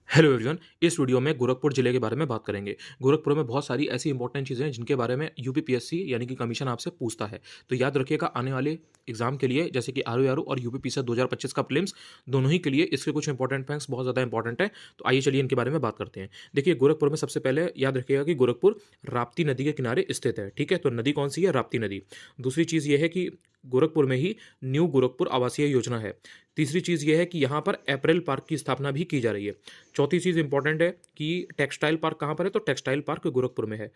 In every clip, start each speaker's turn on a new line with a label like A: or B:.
A: Hello everyone. इस video में गोरखपुर जिले के बारे में बात करेंगे। गोरखपुर में बहुत सारी ऐसी इंपॉर्टेंट चीज़ें हैं जिनके बारे में यूपीपीएससी यानी कि कमीशन आपसे पूछता है। तो याद रखिएगा आने वाले एग्जाम के लिए जैसे कि आरओ और यूपीपीएससी 2025 का प्रीलिम्स दोनों ही के लिए इसके कुछ इंपॉर्टेंट फैक्ट्स बहुत ज़्यादा इंपॉर्टेंट है। तो आइए चलिए इनके बारे में बात करते हैं। देखिए गोरखपुर में सबसे पहले याद रखिएगा कि गोरखपुर राप्ती नदी के किनारे स्थित है। ठीक है, तो नदी कौन सी है? राप्ती नदी। दूसरी चीज़ ये है कि गोरखपुर में ही न्यू गोरखपुर आवासीय योजना है। तीसरी चीज़ ये है कि यहाँ पर अप्रैल पार्क की स्थापना भी की जा रही है। चौथी चीज़ इंपॉर्टेंट है कि टेक्सटाइल पार्क कहाँ पर है? तो टेक्सटाइल पार्क गोरखपुर में है।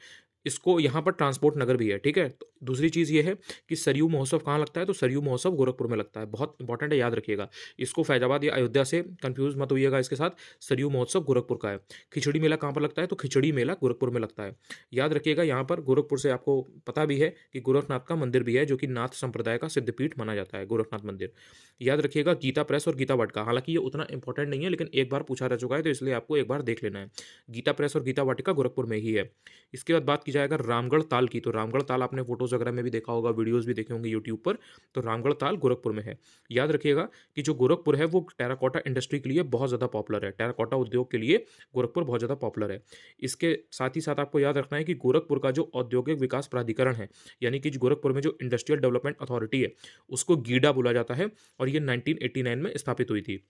A: इसको यहाँ पर ट्रांसपोर्ट नगर भी है। ठीक है, तो दूसरी चीज़ ये है कि सरयू महोत्सव कहाँ लगता है? तो सरयू महोत्सव गोरखपुर में लगता है। बहुत इंपॉर्टेंट है, याद रखिएगा। इसको फैजाबाद या अयोध्या से कंफ्यूज मत होइएगा इसके साथ। सरयू महोत्सव गोरखपुर का है। खिचड़ी मेला कहाँ पर लगता है? तो खिचड़ी मेला गोरखपुर में लगता है। याद रखिएगा यहाँ पर गोरखपुर से आपको पता भी है कि गोरखनाथ का मंदिर भी है, जो कि नाथ संप्रदाय का सिद्धपीठ माना जाता है गोरखनाथ मंदिर। याद रखिएगा गीता प्रेस और गीता वाटिका, हालांकि ये उतना इंपॉर्टेंट नहीं है लेकिन एक बार पूछा रह चुका है तो इसलिए आपको एक बार देख लेना है। गीता प्रेस और गीता वाटिका गोरखपुर में ही है। इसके बाद बात की जाए अगर रामगढ़ ताल की, तो रामगढ़ ताल आपने फोटोज वगैरह में भी देखा होगा, वीडियोज भी देखे होंगे यूट्यूब पर। तो रामगढ़ ताल गोरखपुर में है। याद रखिएगा कि जो गोरखपुर है वो टेराकोटा इंडस्ट्री के लिए बहुत ज़्यादा पॉपुलर है। टेराकोटा उद्योग के लिए गोरखपुर बहुत ज़्यादा पॉपुलर है। इसके साथ ही साथ आपको याद रखना है कि गोरखपुर का जो औद्योगिक विकास प्राधिकरण है, यानी कि गोरखपुर में जो इंडस्ट्रियल डेवलपमेंट अथॉरिटी है, उसको गीडा बोला जाता है और ये 1989 में स्थापित हुई थी।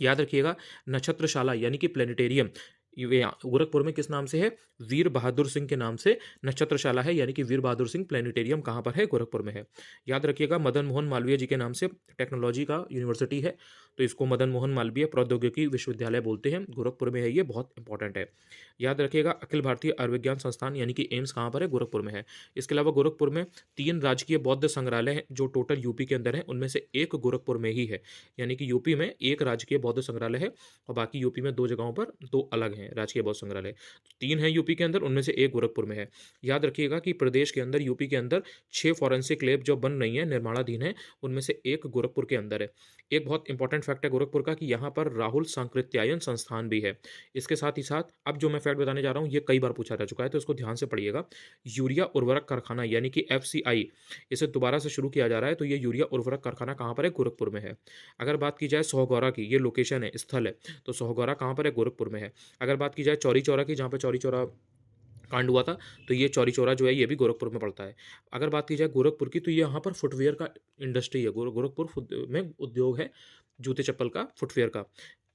A: याद रखिएगा नक्षत्रशाला यानी कि प्लेनेटेरियम ये गोरखपुर में किस नाम से है? वीर बहादुर सिंह के नाम से नक्षत्रशाला है, यानी कि वीर बहादुर सिंह प्लेनेटेरियम कहाँ पर है? गोरखपुर में है। याद रखिएगा मदन मोहन मालवीय जी के नाम से टेक्नोलॉजी का यूनिवर्सिटी है, तो इसको मदन मोहन मालवीय प्रौद्योगिकी विश्वविद्यालय बोलते हैं। गोरखपुर में है, ये बहुत इंपॉर्टेंट है। याद रखिएगा अखिल भारतीय आयुर्विज्ञान संस्थान यानी कि एम्स कहाँ पर है? गोरखपुर में है। इसके अलावा गोरखपुर में 3 राजकीय बौद्ध संग्रहालय हैं जो टोटल यूपी के अंदर है, उनमें से एक गोरखपुर में ही है। यानी कि यूपी में एक राजकीय बौद्ध संग्रहालय है और बाकी यूपी में 2 जगहों पर 2 अलग हैं राजकीय बौद्ध संग्रहालय। 3 हैं यूपी के अंदर, उनमें से एक गोरखपुर में है। याद रखिएगा कि प्रदेश के अंदर यूपी के अंदर 6 फॉरेंसिक लैब जो बन रही हैं, निर्माणाधीन है, उनमें से एक गोरखपुर के अंदर है। एक बहुत इंपॉर्टेंट फैक्ट है गोरखपुर का कि यहाँ पर राहुल सांकृत्यायन संस्थान भी है। इसके साथ ही साथ अब जो मैं फैक्ट बताने जा रहा हूँ ये कई बार पूछा जा चुका है, तो इसको ध्यान से पढ़िएगा। यूरिया उर्वरक कारखाना यानी कि एफसीआई, इसे दोबारा से शुरू किया जा रहा है, तो ये यूरिया उर्वरक कारखाना कहाँ पर है? गोरखपुर में है। अगर बात की जाए सोहगौरा की, ये लोकेशन है, स्थल है, तो सोहगौरा कहाँ पर है? गोरखपुर में है। अगर बात की जाए चौरी चौरा की, जहाँ पे चौरी चौरा कांड हुआ था, तो ये चौरी चौरा जो है ये भी गोरखपुर में पड़ता है। अगर बात की जाए गोरखपुर की, तो ये यहाँ पर फुटवियर का इंडस्ट्री है। गोरखपुर में उद्योग है जूते चप्पल का, फुटवियर का।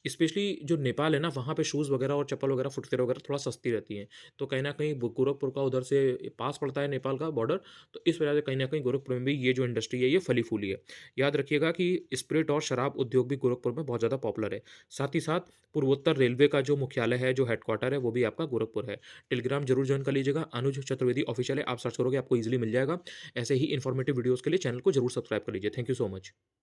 A: स्पेशली जो नेपाल है ना, वहाँ पे शूज़ वगैरह और चप्पल वगैरह, फुटवियर वगैरह थोड़ा सस्ती रहती हैं। तो कहीं न कहीं गोरखपुर का उधर से पास पड़ता है नेपाल का बॉर्डर, तो इस वजह से कहीं न कहीं गोरखपुर में भी ये जो इंडस्ट्री है ये फली-फूली है। याद रखिएगा कि स्पिरिट और शराब उद्योग भी गोरखपुर में बहुत ज़्यादा पॉपुलर है। साथ ही साथ पूर्वोत्तर रेलवे का जो मुख्यालय है, जो हेडक्वार्टर है, वो भी आपका गोरखपुर है। टेलीग्राम जरूर ज्वाइन कर लीजिएगा, अनुज चतुर्वेदी ऑफिशियल है, आप सर्च करोगे आपको ईज़िली मिल जाएगा। ऐसे ही इन्फॉर्मेटिव वीडियोज़ के लिए चैनल को जरूर सब्सक्राइब कर लीजिए। Thank you so much.